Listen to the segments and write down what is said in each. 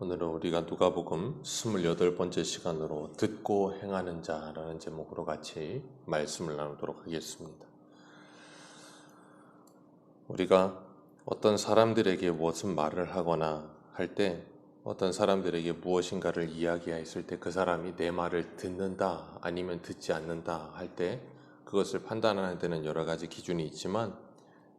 오늘은 우리가 누가복음 28번째 시간으로 듣고 행하는 자라는 제목으로 같이 말씀을 나누도록 하겠습니다. 우리가 어떤 사람들에게 무슨 말을 하거나 할 때, 어떤 사람들에게 무엇인가를 이야기했을 때 그 사람이 내 말을 듣는다 아니면 듣지 않는다 할 때 그것을 판단하는 데는 여러 가지 기준이 있지만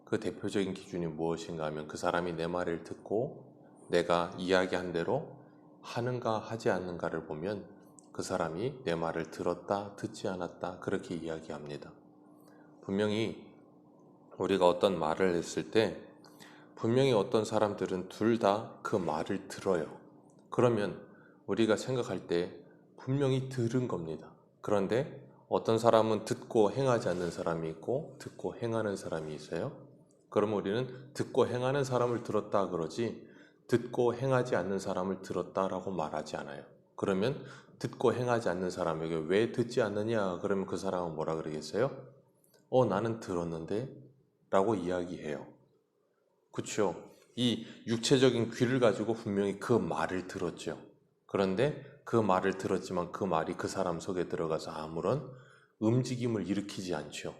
그 대표적인 기준이 무엇인가 하면 그 사람이 내 말을 듣고 내가 이야기한 대로 하는가 하지 않는가를 보면 그 사람이 내 말을 들었다 듣지 않았다 그렇게 이야기합니다. 분명히 우리가 어떤 말을 했을 때 분명히 어떤 사람들은 둘 다 그 말을 들어요. 그러면 우리가 생각할 때 분명히 들은 겁니다. 그런데 어떤 사람은 듣고 행하지 않는 사람이 있고 듣고 행하는 사람이 있어요. 그러면 우리는 듣고 행하는 사람을 들었다 그러지 듣고 행하지 않는 사람을 들었다라고 말하지 않아요. 그러면 듣고 행하지 않는 사람에게 왜 듣지 않느냐 그러면 그 사람은 뭐라 그러겠어요? 나는 들었는데 라고 이야기해요. 그렇죠? 이 육체적인 귀를 가지고 분명히 그 말을 들었죠. 그런데 그 말을 들었지만 그 말이 그 사람 속에 들어가서 아무런 움직임을 일으키지 않죠.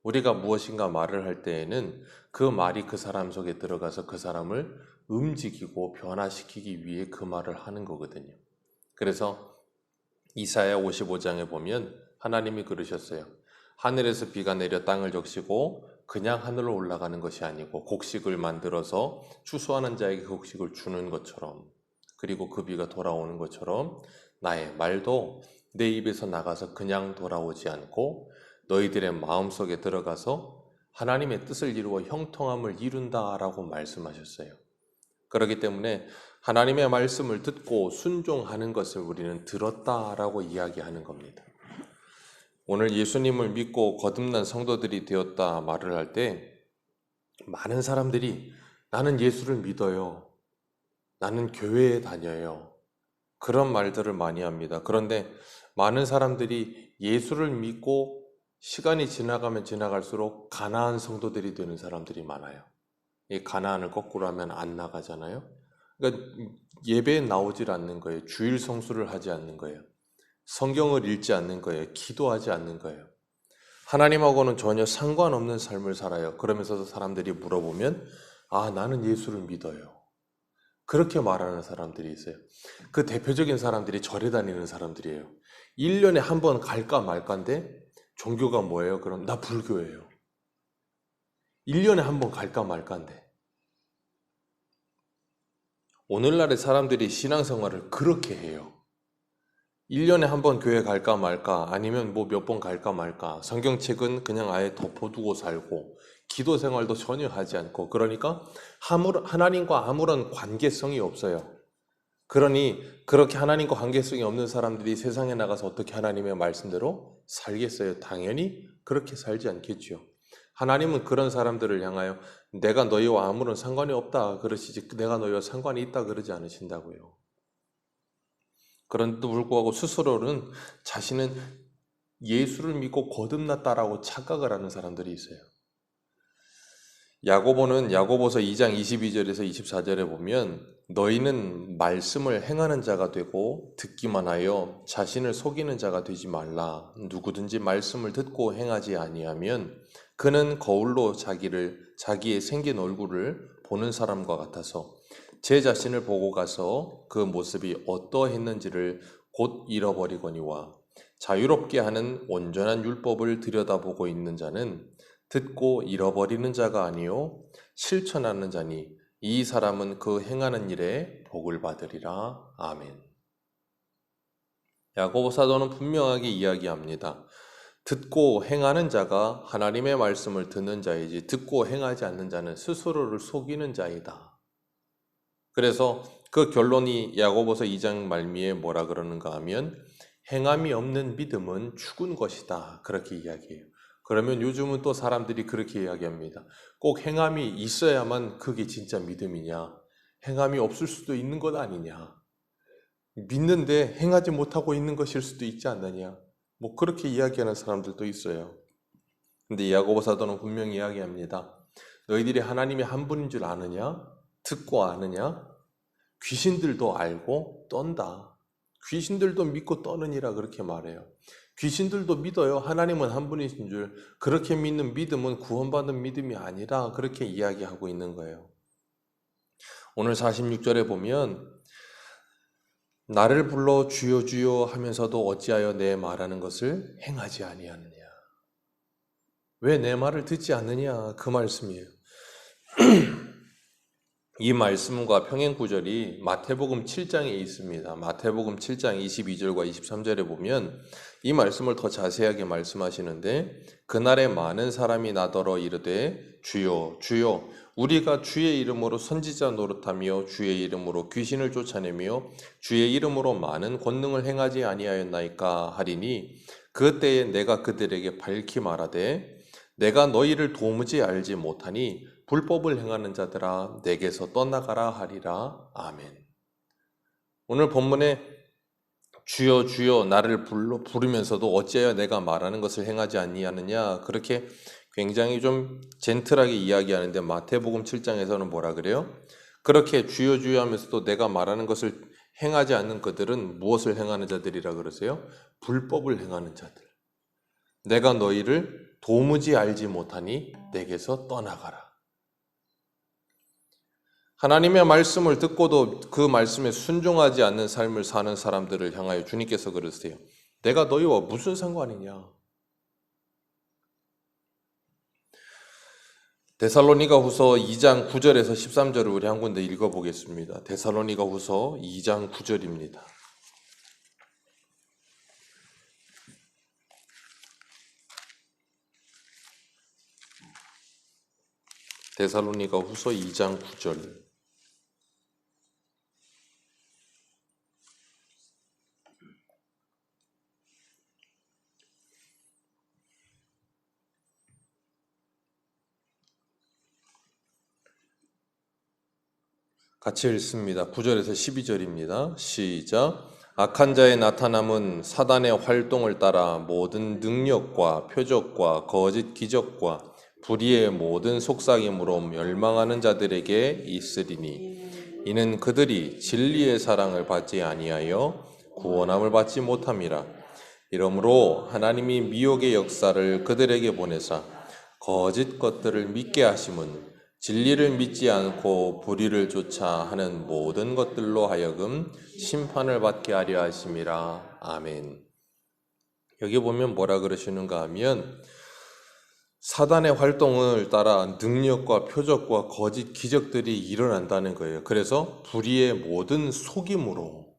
우리가 무엇인가 말을 할 때에는 그 말이 그 사람 속에 들어가서 그 사람을 움직이고 변화시키기 위해 그 말을 하는 거거든요. 그래서 이사야 55장에 보면 하나님이 그러셨어요. 하늘에서 비가 내려 땅을 적시고 그냥 하늘로 올라가는 것이 아니고 곡식을 만들어서 추수하는 자에게 곡식을 주는 것처럼, 그리고 그 비가 돌아오는 것처럼 나의 말도 내 입에서 나가서 그냥 돌아오지 않고 너희들의 마음속에 들어가서 하나님의 뜻을 이루어 형통함을 이룬다라고 말씀하셨어요. 그렇기 때문에 하나님의 말씀을 듣고 순종하는 것을 우리는 들었다라고 이야기하는 겁니다. 오늘 예수님을 믿고 거듭난 성도들이 되었다 말을 할 때 많은 사람들이 나는 예수를 믿어요. 나는 교회에 다녀요. 그런 말들을 많이 합니다. 그런데 많은 사람들이 예수를 믿고 시간이 지나가면 지나갈수록 가나안 성도들이 되는 사람들이 많아요. 이 가나안을 거꾸로 하면 안 나가잖아요. 그러니까 예배에 나오질 않는 거예요. 주일 성수를 하지 않는 거예요. 성경을 읽지 않는 거예요. 기도하지 않는 거예요. 하나님하고는 전혀 상관없는 삶을 살아요. 그러면서도 사람들이 물어보면 나는 예수를 믿어요. 그렇게 말하는 사람들이 있어요. 그 대표적인 사람들이 절에 다니는 사람들이에요. 1년에 한 번 갈까 말까인데 종교가 뭐예요? 그럼 나 불교예요. 1년에 한 번 갈까 말까인데. 오늘날의 사람들이 신앙생활을 그렇게 해요. 1년에 한 번 교회 갈까 말까 아니면 뭐 몇 번 갈까 말까 성경책은 그냥 아예 덮어두고 살고 기도 생활도 전혀 하지 않고 그러니까 하나님과 아무런 관계성이 없어요. 그러니 그렇게 하나님과 관계성이 없는 사람들이 세상에 나가서 어떻게 하나님의 말씀대로 살겠어요? 당연히 그렇게 살지 않겠죠. 하나님은 그런 사람들을 향하여 내가 너희와 아무런 상관이 없다 그러시지 내가 너희와 상관이 있다 그러지 않으신다고요. 그런데도 불구하고 스스로는 자신은 예수를 믿고 거듭났다라고 착각을 하는 사람들이 있어요. 야고보는 야고보서 2장 22절에서 24절에 보면 너희는 말씀을 행하는 자가 되고 듣기만 하여 자신을 속이는 자가 되지 말라. 누구든지 말씀을 듣고 행하지 아니하면 그는 거울로 자기의 생긴 얼굴을 보는 사람과 같아서 제 자신을 보고 가서 그 모습이 어떠했는지를 곧 잃어버리거니와 자유롭게 하는 온전한 율법을 들여다보고 있는 자는 듣고 잃어버리는 자가 아니요 실천하는 자니 이 사람은 그 행하는 일에 복을 받으리라. 아멘. 야고보 사도는 분명하게 이야기합니다. 듣고 행하는 자가 하나님의 말씀을 듣는 자이지 듣고 행하지 않는 자는 스스로를 속이는 자이다. 그래서 그 결론이 야고보서 2장 말미에 뭐라 그러는가 하면 행함이 없는 믿음은 죽은 것이다. 그렇게 이야기해요. 그러면 요즘은 또 사람들이 그렇게 이야기합니다. 꼭 행함이 있어야만 그게 진짜 믿음이냐? 행함이 없을 수도 있는 것 아니냐? 믿는데 행하지 못하고 있는 것일 수도 있지 않느냐? 뭐 그렇게 이야기하는 사람들도 있어요. 근데 야고보 사도는 분명히 이야기합니다. 너희들이 하나님이 한 분인 줄 아느냐? 듣고 아느냐? 귀신들도 알고 떤다. 귀신들도 믿고 떠느니라 그렇게 말해요. 귀신들도 믿어요. 하나님은 한 분이신 줄. 그렇게 믿는 믿음은 구원받은 믿음이 아니라 그렇게 이야기하고 있는 거예요. 오늘 46절에 보면 나를 불러 주여 주여 하면서도 어찌하여 내 말하는 것을 행하지 아니하느냐. 왜 내 말을 듣지 않느냐 그 말씀이에요. 이 말씀과 평행 구절이 마태복음 7장에 있습니다. 마태복음 7장 22절과 23절에 보면 이 말씀을 더 자세하게 말씀하시는데 그날에 많은 사람이 나더러 이르되 주여 주여 우리가 주의 이름으로 선지자 노릇하며 주의 이름으로 귀신을 쫓아내며 주의 이름으로 많은 권능을 행하지 아니하였나이까 하리니 그때에 내가 그들에게 밝히 말하되 내가 너희를 도무지 알지 못하니 불법을 행하는 자들아 내게서 떠나가라 하리라. 아멘. 오늘 본문에 주여 주여 나를 부르면서도 어찌하여 내가 말하는 것을 행하지 아니하느냐 그렇게 굉장히 좀 젠틀하게 이야기하는데 마태복음 7장에서는 뭐라 그래요? 그렇게 주여 주여 하면서도 내가 말하는 것을 행하지 않는 그들은 무엇을 행하는 자들이라 그러세요? 불법을 행하는 자들. 내가 너희를 도무지 알지 못하니 내게서 떠나가라. 하나님의 말씀을 듣고도 그 말씀에 순종하지 않는 삶을 사는 사람들을 향하여 주님께서 그러세요. 내가 너희와 무슨 상관이냐? 데살로니가 후서 2장 9절에서 13절을 우리 한 군데 읽어보겠습니다. 데살로니가 후서 2장 9절입니다. 데살로니가 후서 2장 9절. 같이 읽습니다. 9절에서 12절입니다. 시작. 악한 자의 나타남은 사단의 활동을 따라 모든 능력과 표적과 거짓 기적과 불의의 모든 속삭임으로 멸망하는 자들에게 있으리니 이는 그들이 진리의 사랑을 받지 아니하여 구원함을 받지 못함이라. 이러므로 하나님이 미혹의 역사를 그들에게 보내사 거짓 것들을 믿게 하심은 진리를 믿지 않고 불의를 쫓아 하는 모든 것들로 하여금 심판을 받게 하려 하심이라. 아멘. 여기 보면 뭐라 그러시는가 하면 사단의 활동을 따라 능력과 표적과 거짓 기적들이 일어난다는 거예요. 그래서 불의의 모든 속임으로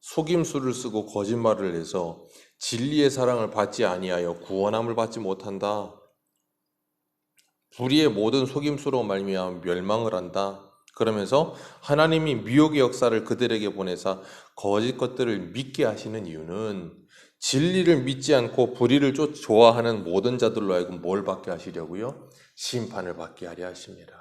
속임수를 쓰고 거짓말을 해서 진리의 사랑을 받지 아니하여 구원함을 받지 못한다. 불의의 모든 속임수로 말미암아 멸망을 한다. 그러면서 하나님이 미혹의 역사를 그들에게 보내사 거짓 것들을 믿게 하시는 이유는 진리를 믿지 않고 불의를 좋아하는 모든 자들로 하여금 뭘 받게 하시려고요? 심판을 받게 하려 하십니다.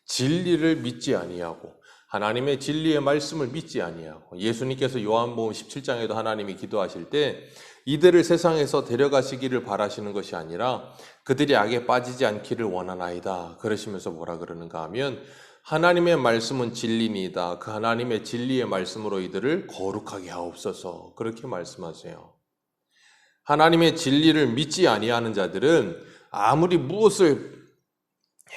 진리를 믿지 아니하고 하나님의 진리의 말씀을 믿지 아니하고 예수님께서 요한복음 17장에도 하나님이 기도하실 때 이들을 세상에서 데려가시기를 바라시는 것이 아니라 그들이 악에 빠지지 않기를 원하나이다. 그러시면서 뭐라 그러는가 하면 하나님의 말씀은 진리니이다. 그 하나님의 진리의 말씀으로 이들을 거룩하게 하옵소서. 그렇게 말씀하세요. 하나님의 진리를 믿지 아니하는 자들은 아무리 무엇을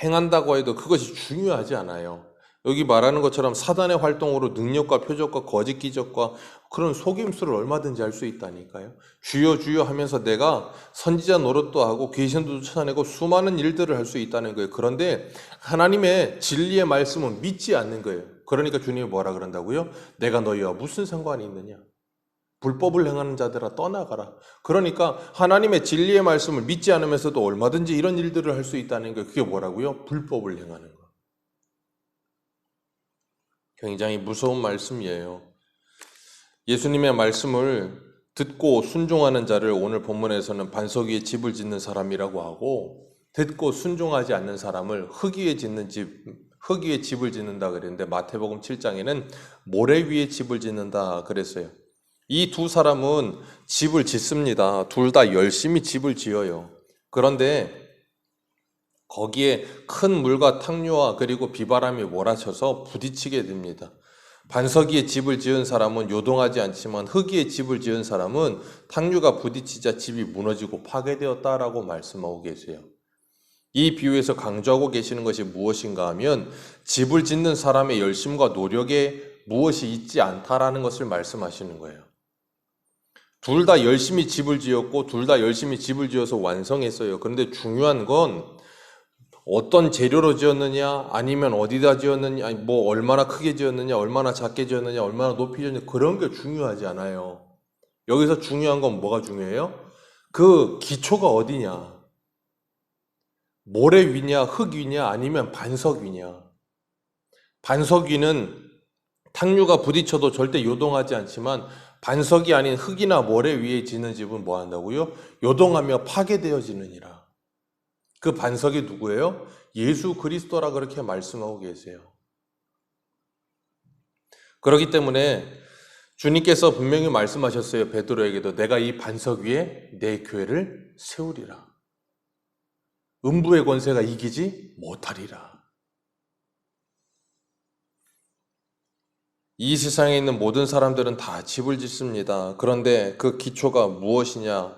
행한다고 해도 그것이 중요하지 않아요. 여기 말하는 것처럼 사단의 활동으로 능력과 표적과 거짓 기적과 그런 속임수를 얼마든지 할 수 있다니까요. 주여 주여 하면서 내가 선지자 노릇도 하고 귀신도 쫓아내고 수많은 일들을 할 수 있다는 거예요. 그런데 하나님의 진리의 말씀은 믿지 않는 거예요. 그러니까 주님이 뭐라 그런다고요? 내가 너희와 무슨 상관이 있느냐? 불법을 행하는 자들아 떠나가라. 그러니까 하나님의 진리의 말씀을 믿지 않으면서도 얼마든지 이런 일들을 할 수 있다는 거예요. 그게 뭐라고요? 불법을 행하는 거. 굉장히 무서운 말씀이에요. 예수님의 말씀을 듣고 순종하는 자를 오늘 본문에서는 반석 위에 집을 짓는 사람이라고 하고 듣고 순종하지 않는 사람을 흙 위에 집을 짓는다 그랬는데 마태복음 7장에는 모래 위에 집을 짓는다 그랬어요. 이 두 사람은 집을 짓습니다. 둘 다 열심히 집을 지어요. 그런데 거기에 큰 물과 탕류와 그리고 비바람이 몰아쳐서 부딪히게 됩니다. 반석 위에 집을 지은 사람은 요동하지 않지만 흙 위에 집을 지은 사람은 탕류가 부딪히자 집이 무너지고 파괴되었다라고 말씀하고 계세요. 이 비유에서 강조하고 계시는 것이 무엇인가 하면 집을 짓는 사람의 열심과 노력에 무엇이 있지 않다라는 것을 말씀하시는 거예요. 둘 다 열심히 집을 지었고 둘 다 열심히 집을 지어서 완성했어요. 그런데 중요한 건 어떤 재료로 지었느냐, 아니면 어디다 지었느냐, 뭐 얼마나 크게 지었느냐, 얼마나 작게 지었느냐, 얼마나 높이 지었느냐, 그런 게 중요하지 않아요. 여기서 중요한 건 뭐가 중요해요? 그 기초가 어디냐? 모래 위냐, 흙 위냐, 아니면 반석 위냐? 반석 위는 탕류가 부딪혀도 절대 요동하지 않지만 반석이 아닌 흙이나 모래 위에 지는 집은 뭐 한다고요? 요동하며 파괴되어지느니라. 그 반석이 누구예요? 예수 그리스도라 그렇게 말씀하고 계세요. 그렇기 때문에 주님께서 분명히 말씀하셨어요. 베드로에게도 내가 이 반석 위에 내 교회를 세우리라. 음부의 권세가 이기지 못하리라. 이 세상에 있는 모든 사람들은 다 집을 짓습니다. 그런데 그 기초가 무엇이냐?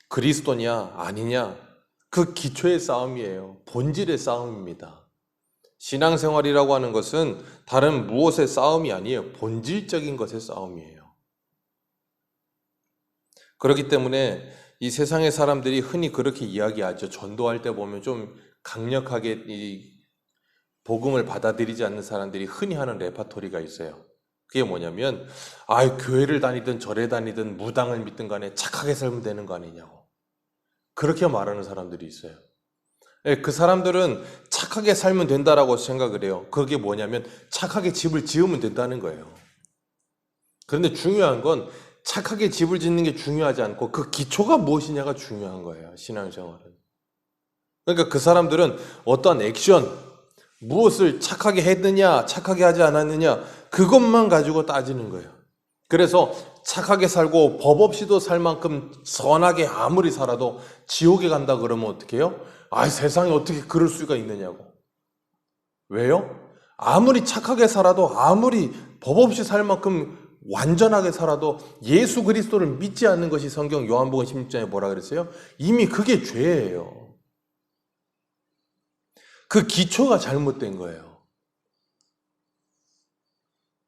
그리스도냐 아니냐? 그 기초의 싸움이에요. 본질의 싸움입니다. 신앙생활이라고 하는 것은 다른 무엇의 싸움이 아니에요. 본질적인 것의 싸움이에요. 그렇기 때문에 이 세상의 사람들이 흔히 그렇게 이야기하죠. 전도할 때 보면 좀 강력하게 이 복음을 받아들이지 않는 사람들이 흔히 하는 레파토리가 있어요. 그게 뭐냐면 교회를 다니든 절에 다니든 무당을 믿든 간에 착하게 살면 되는 거 아니냐고 그렇게 말하는 사람들이 있어요. 그 사람들은 착하게 살면 된다라고 생각을 해요. 그게 뭐냐면 착하게 집을 지으면 된다는 거예요. 그런데 중요한 건 착하게 집을 짓는 게 중요하지 않고 그 기초가 무엇이냐가 중요한 거예요. 신앙생활은. 그러니까 그 사람들은 어떠한 액션, 무엇을 착하게 했느냐, 착하게 하지 않았느냐, 그것만 가지고 따지는 거예요. 그래서 착하게 살고 법 없이도 살 만큼 선하게 아무리 살아도 지옥에 간다 그러면 어떻게 해요? 세상에 어떻게 그럴 수가 있느냐고. 왜요? 아무리 착하게 살아도 아무리 법 없이 살 만큼 완전하게 살아도 예수 그리스도를 믿지 않는 것이 성경 요한복음 16장에 뭐라 그랬어요? 이미 그게 죄예요. 그 기초가 잘못된 거예요.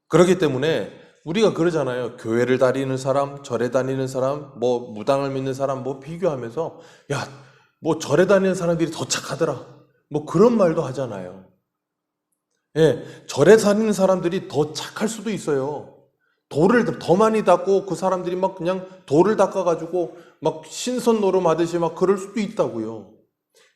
그렇기 때문에 우리가 그러잖아요. 교회를 다니는 사람, 절에 다니는 사람, 뭐 무당을 믿는 사람 뭐 비교하면서 뭐 절에 다니는 사람들이 더 착하더라. 뭐 그런 말도 하잖아요. 절에 다니는 사람들이 더 착할 수도 있어요. 돌을 더 많이 닦고 그 사람들이 막 그냥 돌을 닦아가지고 막 신선 노름하듯이 막 그럴 수도 있다고요.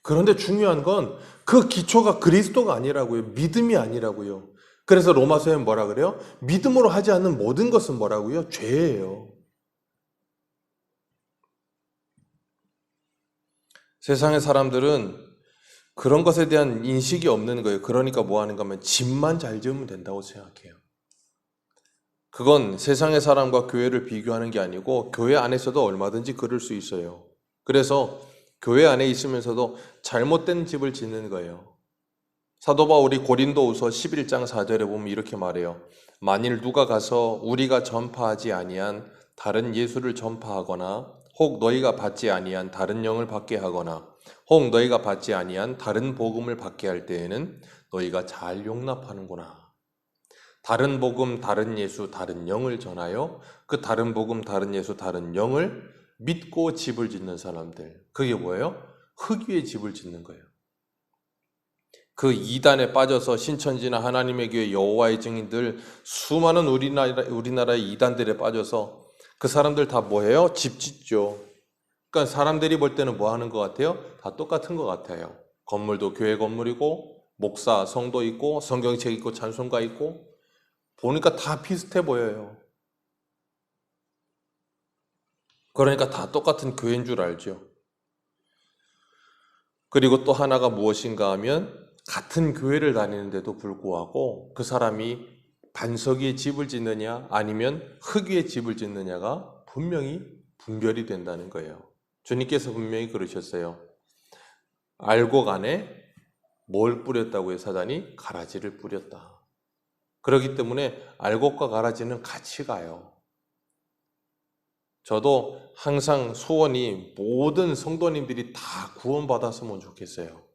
그런데 중요한 건 그 기초가 그리스도가 아니라고요. 믿음이 아니라고요. 그래서 로마서에 뭐라 그래요? 믿음으로 하지 않는 모든 것은 뭐라고요? 죄예요. 세상의 사람들은 그런 것에 대한 인식이 없는 거예요. 그러니까 뭐 하는가 하면 집만 잘 지으면 된다고 생각해요. 그건 세상의 사람과 교회를 비교하는 게 아니고 교회 안에서도 얼마든지 그럴 수 있어요. 그래서 교회 안에 있으면서도 잘못된 집을 짓는 거예요. 사도 바울이 고린도후서 11장 4절에 보면 이렇게 말해요. 만일 누가 가서 우리가 전파하지 아니한 다른 예수를 전파하거나 혹 너희가 받지 아니한 다른 영을 받게 하거나 혹 너희가 받지 아니한 다른 복음을 받게 할 때에는 너희가 잘 용납하는구나. 다른 복음, 다른 예수, 다른 영을 전하여 그 다른 복음, 다른 예수, 다른 영을 믿고 집을 짓는 사람들. 그게 뭐예요? 흙 위에 집을 짓는 거예요. 그 이단에 빠져서 신천지나 하나님의 교회 여호와의 증인들 수많은 우리나라의 이단들에 빠져서 그 사람들 다 뭐예요? 집 짓죠. 그러니까 사람들이 볼 때는 뭐 하는 것 같아요? 다 똑같은 것 같아요. 건물도 교회 건물이고 목사, 성도 있고 성경책 있고 찬송가 있고 보니까 다 비슷해 보여요. 그러니까 다 똑같은 교회인 줄 알죠. 그리고 또 하나가 무엇인가 하면 같은 교회를 다니는데도 불구하고 그 사람이 반석 위에 집을 짓느냐 아니면 흙 위에 집을 짓느냐가 분명히 분별이 된다는 거예요. 주님께서 분명히 그러셨어요. 알곡 안에 뭘 뿌렸다고요? 사단이 가라지를 뿌렸다. 그렇기 때문에 알곡과 가라지는 같이 가요. 저도 항상 소원이 모든 성도님들이 다 구원받았으면 좋겠어요.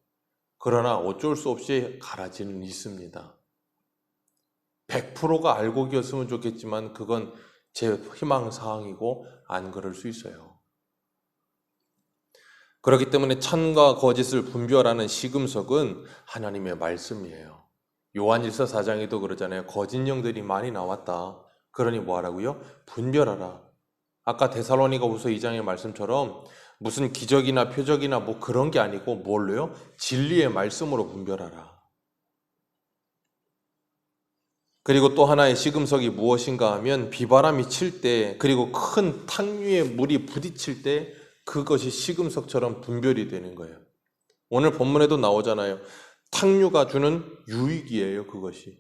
그러나 어쩔 수 없이 가라지는 있습니다. 100%가 알곡이었으면 좋겠지만 그건 제 희망사항이고 안 그럴 수 있어요. 그렇기 때문에 참과 거짓을 분별하는 시금석은 하나님의 말씀이에요. 요한일서 4장에도 그러잖아요. 거짓 영들이 많이 나왔다. 그러니 뭐 하라고요? 분별하라. 아까 데살로니가후서 2장의 말씀처럼 무슨 기적이나 표적이나 뭐 그런 게 아니고 뭘로요? 진리의 말씀으로 분별하라. 그리고 또 하나의 시금석이 무엇인가 하면 비바람이 칠 때 그리고 큰 탕류에 물이 부딪힐 때 그것이 시금석처럼 분별이 되는 거예요. 오늘 본문에도 나오잖아요. 탕류가 주는 유익이에요, 그것이.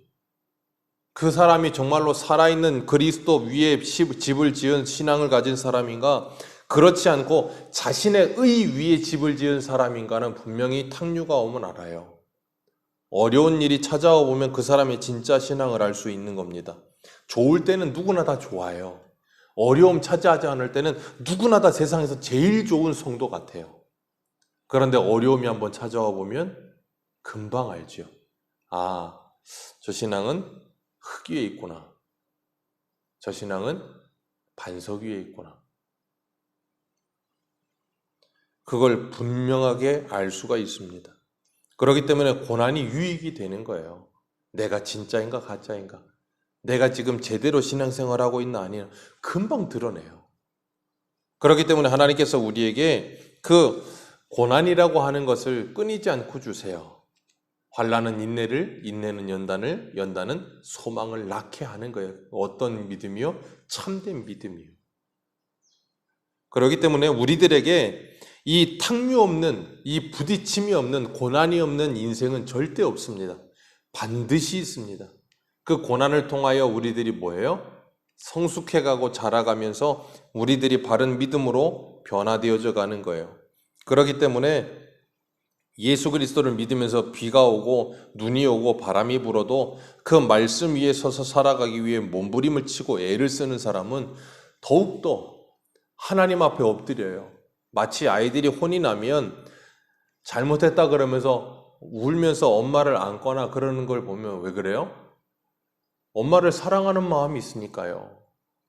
그 사람이 정말로 살아있는 그리스도 위에 집을 지은 신앙을 가진 사람인가, 그렇지 않고 자신의 의 위에 집을 지은 사람인가는 분명히 탕류가 오면 알아요. 어려운 일이 찾아와 보면 그 사람의 진짜 신앙을 알 수 있는 겁니다. 좋을 때는 누구나 다 좋아요. 어려움 차지하지 않을 때는 누구나 다 세상에서 제일 좋은 성도 같아요. 그런데 어려움이 한번 찾아와 보면 금방 알죠. 아, 저 신앙은 흙 위에 있구나. 저 신앙은 반석 위에 있구나. 그걸 분명하게 알 수가 있습니다. 그렇기 때문에 고난이 유익이 되는 거예요. 내가 진짜인가 가짜인가? 내가 지금 제대로 신앙생활하고 있나 아니나 금방 드러내요. 그렇기 때문에 하나님께서 우리에게 그 고난이라고 하는 것을 끊이지 않고 주세요. 환난은 인내를, 인내는 연단을, 연단은 소망을 낳게 하는 거예요. 어떤 믿음이요? 참된 믿음이요. 그렇기 때문에 우리들에게 이 탕류 없는, 이 부딪힘이 없는, 고난이 없는 인생은 절대 없습니다. 반드시 있습니다. 그 고난을 통하여 우리들이 뭐예요? 성숙해가고 자라가면서 우리들이 바른 믿음으로 변화되어져 가는 거예요. 그렇기 때문에 예수 그리스도를 믿으면서 비가 오고 눈이 오고 바람이 불어도 그 말씀 위에 서서 살아가기 위해 몸부림을 치고 애를 쓰는 사람은 더욱더 하나님 앞에 엎드려요. 마치 아이들이 혼이 나면 잘못했다 그러면서 울면서 엄마를 안거나 그러는 걸 보면 왜 그래요? 엄마를 사랑하는 마음이 있으니까요.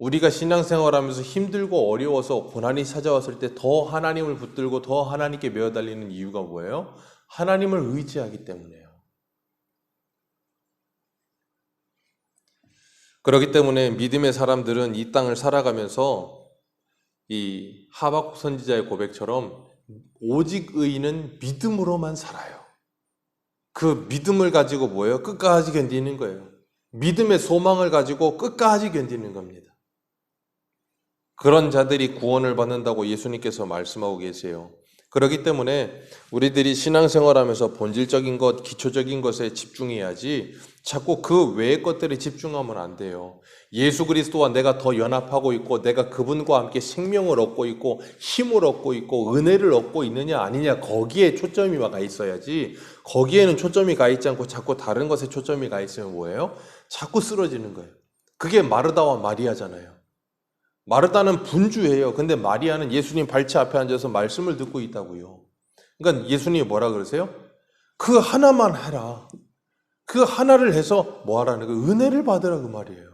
우리가 신앙생활하면서 힘들고 어려워서 고난이 찾아왔을 때 더 하나님을 붙들고 더 하나님께 매어달리는 이유가 뭐예요? 하나님을 의지하기 때문에요. 그렇기 때문에 믿음의 사람들은 이 땅을 살아가면서 이 하박국 선지자의 고백처럼 오직 의인은 믿음으로만 살아요. 그 믿음을 가지고 뭐예요? 끝까지 견디는 거예요. 믿음의 소망을 가지고 끝까지 견디는 겁니다. 그런 자들이 구원을 받는다고 예수님께서 말씀하고 계세요. 그렇기 때문에 우리들이 신앙생활하면서 본질적인 것, 기초적인 것에 집중해야지 자꾸 그 외의 것들에 집중하면 안 돼요. 예수 그리스도와 내가 더 연합하고 있고 내가 그분과 함께 생명을 얻고 있고 힘을 얻고 있고 은혜를 얻고 있느냐 아니냐 거기에 초점이 가 있어야지 거기에는 초점이 가 있지 않고 자꾸 다른 것에 초점이 가 있으면 뭐예요? 자꾸 쓰러지는 거예요. 그게 마르다와 마리아잖아요. 마르다는 분주해요. 근데 마리아는 예수님 발치 앞에 앉아서 말씀을 듣고 있다고요. 그러니까 예수님이 뭐라 그러세요? 그 하나만 해라. 그 하나를 해서 뭐 하라는 거예요? 은혜를 받으라 그 말이에요.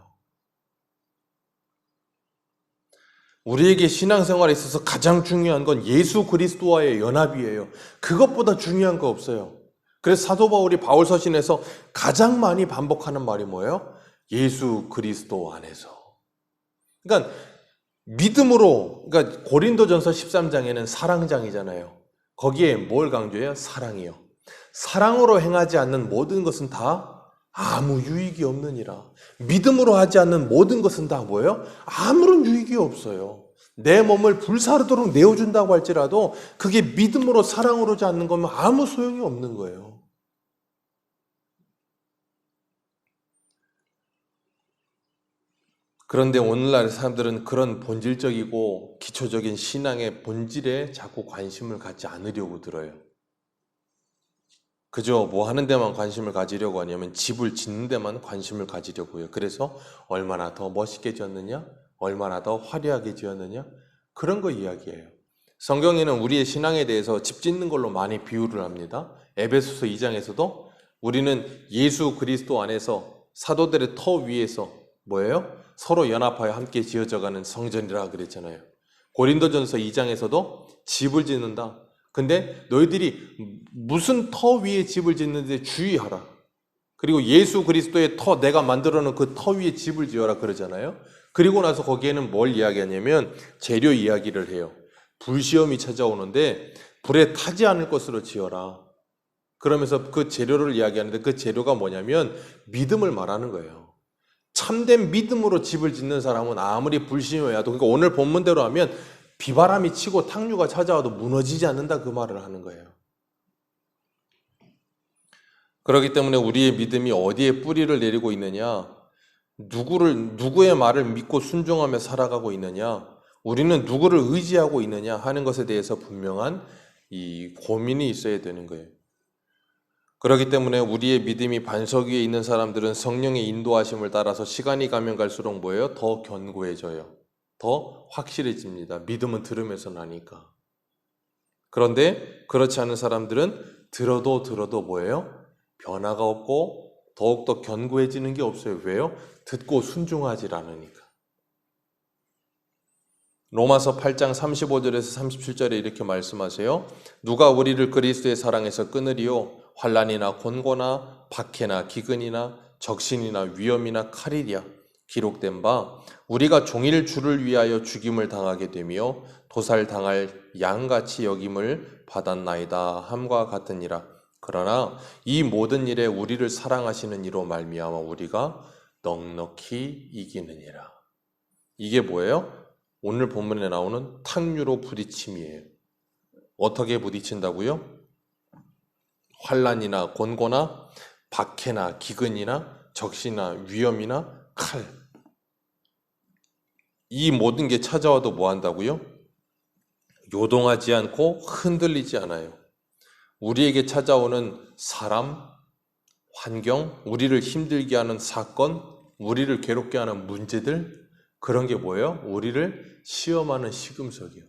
우리에게 신앙생활에 있어서 가장 중요한 건 예수 그리스도와의 연합이에요. 그것보다 중요한 거 없어요. 그래서 사도 바울이 바울서신에서 가장 많이 반복하는 말이 뭐예요? 예수 그리스도 안에서. 그러니까 믿음으로, 그러니까 고린도전서 13장에는 사랑장이잖아요. 거기에 뭘 강조해요? 사랑이요. 사랑으로 행하지 않는 모든 것은 다 아무 유익이 없느니라. 믿음으로 하지 않는 모든 것은 다 뭐예요? 아무런 유익이 없어요. 내 몸을 불사르도록 내어준다고 할지라도 그게 믿음으로 사랑으로 하지 않는 거면 아무 소용이 없는 거예요. 그런데 오늘날 사람들은 그런 본질적이고 기초적인 신앙의 본질에 자꾸 관심을 갖지 않으려고 들어요. 그저 뭐 하는 데만 관심을 가지려고 하냐면 집을 짓는 데만 관심을 가지려고 해요. 그래서 얼마나 더 멋있게 지었느냐, 얼마나 더 화려하게 지었느냐, 그런 거 이야기해요. 성경에는 우리의 신앙에 대해서 집 짓는 걸로 많이 비유를 합니다. 에베소서 2장에서도 우리는 예수 그리스도 안에서 사도들의 터 위에서 뭐예요? 서로 연합하여 함께 지어져가는 성전이라 그랬잖아요. 고린도전서 2장에서도 집을 짓는다. 근데 너희들이 무슨 터 위에 집을 짓는데 주의하라. 그리고 예수 그리스도의 터, 내가 만들어 놓은 그 터 위에 집을 지어라 그러잖아요. 그리고 나서 거기에는 뭘 이야기하냐면 재료 이야기를 해요. 불시험이 찾아오는데 불에 타지 않을 것으로 지어라. 그러면서 그 재료를 이야기하는데 그 재료가 뭐냐면 믿음을 말하는 거예요. 참된 믿음으로 집을 짓는 사람은 아무리 불시험이 와도, 그러니까 오늘 본문대로 하면 비바람이 치고 탕류가 찾아와도 무너지지 않는다, 그 말을 하는 거예요. 그렇기 때문에 우리의 믿음이 어디에 뿌리를 내리고 있느냐, 누구의 말을 믿고 순종하며 살아가고 있느냐, 우리는 누구를 의지하고 있느냐 하는 것에 대해서 분명한 이 고민이 있어야 되는 거예요. 그렇기 때문에 우리의 믿음이 반석 위에 있는 사람들은 성령의 인도하심을 따라서 시간이 가면 갈수록 뭐예요? 더 견고해져요. 더 확실해집니다. 믿음은 들으면서 나니까. 그런데 그렇지 않은 사람들은 들어도 뭐예요? 변화가 없고 더욱더 견고해지는 게 없어요. 왜요? 듣고 순종하지 않으니까. 로마서 8장 35절에서 37절에 이렇게 말씀하세요. 누가 우리를 그리스도의 사랑에서 끊으리요? 환난이나 곤고나 박해나 기근이나 적신이나 위험이나 칼이랴. 기록된 바 우리가 종일 주를 위하여 죽임을 당하게 되며 도살당할 양같이 여김을 받았나이다 함과 같으니라. 그러나 이 모든 일에 우리를 사랑하시는 이로 말미암아 우리가 넉넉히 이기느니라. 이게 뭐예요? 오늘 본문에 나오는 탕류로 부딪힘이에요. 어떻게 부딪힌다고요? 환난이나 곤고나 박해나 기근이나 적시나 위험이나 칼, 이 모든 게 찾아와도 뭐 한다고요? 요동하지 않고 흔들리지 않아요. 우리에게 찾아오는 사람, 환경, 우리를 힘들게 하는 사건, 우리를 괴롭게 하는 문제들, 그런 게 뭐예요? 우리를 시험하는 시금석이에요.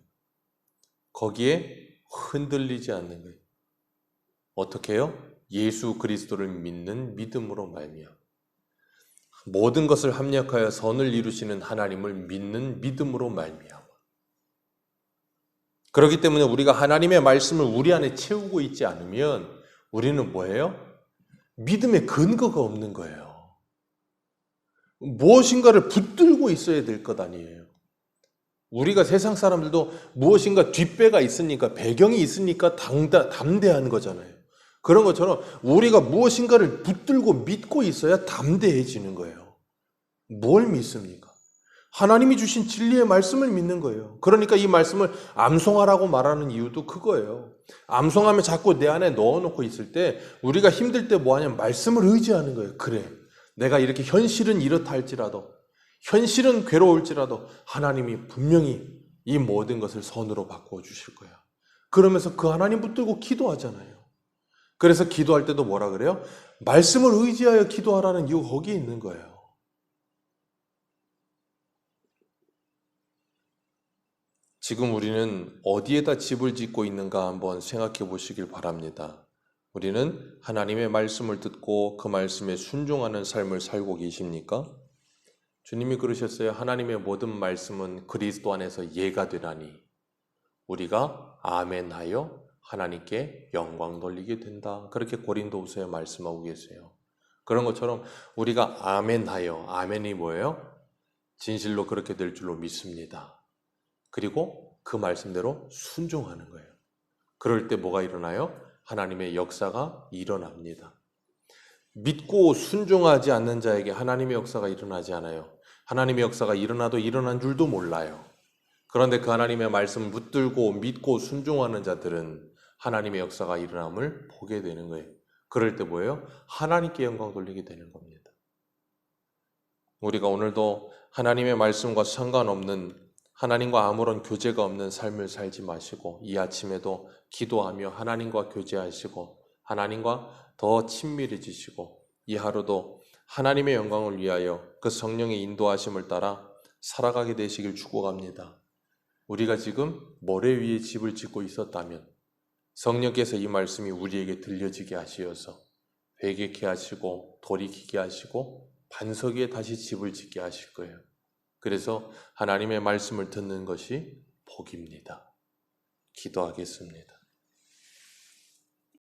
거기에 흔들리지 않는 거예요. 어떻게 해요? 예수 그리스도를 믿는 믿음으로 말미암아. 모든 것을 합력하여 선을 이루시는 하나님을 믿는 믿음으로 말미암아. 그렇기 때문에 우리가 하나님의 말씀을 우리 안에 채우고 있지 않으면 우리는 뭐예요? 믿음의 근거가 없는 거예요. 무엇인가를 붙들고 있어야 될 것 아니에요. 우리가 세상 사람들도 무엇인가 뒷배가 있으니까, 배경이 있으니까 담대한 거잖아요. 그런 것처럼 우리가 무엇인가를 붙들고 믿고 있어야 담대해지는 거예요. 뭘 믿습니까? 하나님이 주신 진리의 말씀을 믿는 거예요. 그러니까 이 말씀을 암송하라고 말하는 이유도 그거예요. 암송하면 자꾸 내 안에 넣어놓고 있을 때 우리가 힘들 때 뭐 하냐면 말씀을 의지하는 거예요. 그래, 내가 이렇게 현실은 이렇다 할지라도, 현실은 괴로울지라도 하나님이 분명히 이 모든 것을 선으로 바꾸어 주실 거야. 그러면서 그 하나님 붙들고 기도하잖아요. 그래서 기도할 때도 뭐라 그래요? 말씀을 의지하여 기도하라는 이유가 거기에 있는 거예요. 지금 우리는 어디에다 집을 짓고 있는가 한번 생각해 보시길 바랍니다. 우리는 하나님의 말씀을 듣고 그 말씀에 순종하는 삶을 살고 계십니까? 주님이 그러셨어요. 하나님의 모든 말씀은 그리스도 안에서 예가 되나니 우리가 아멘하여 하나님께 영광 돌리게 된다. 그렇게 고린도후서에 말씀하고 계세요. 그런 것처럼 우리가 아멘하여, 아멘이 뭐예요? 진실로 그렇게 될 줄로 믿습니다. 그리고 그 말씀대로 순종하는 거예요. 그럴 때 뭐가 일어나요? 하나님의 역사가 일어납니다. 믿고 순종하지 않는 자에게 하나님의 역사가 일어나지 않아요. 하나님의 역사가 일어나도 일어난 줄도 몰라요. 그런데 그 하나님의 말씀을 붙들고 믿고 순종하는 자들은 하나님의 역사가 일어남을 보게 되는 거예요. 그럴 때 뭐예요? 하나님께 영광 돌리게 되는 겁니다. 우리가 오늘도 하나님의 말씀과 상관없는, 하나님과 아무런 교제가 없는 삶을 살지 마시고 이 아침에도 기도하며 하나님과 교제하시고 하나님과 더 친밀해지시고 이 하루도 하나님의 영광을 위하여 그 성령의 인도하심을 따라 살아가게 되시길 축복합니다. 우리가 지금 모래 위에 집을 짓고 있었다면 성령께서 이 말씀이 우리에게 들려지게 하시어서 회개케 하시고 돌이키게 하시고 반석 위에 다시 집을 짓게 하실 거예요. 그래서 하나님의 말씀을 듣는 것이 복입니다. 기도하겠습니다.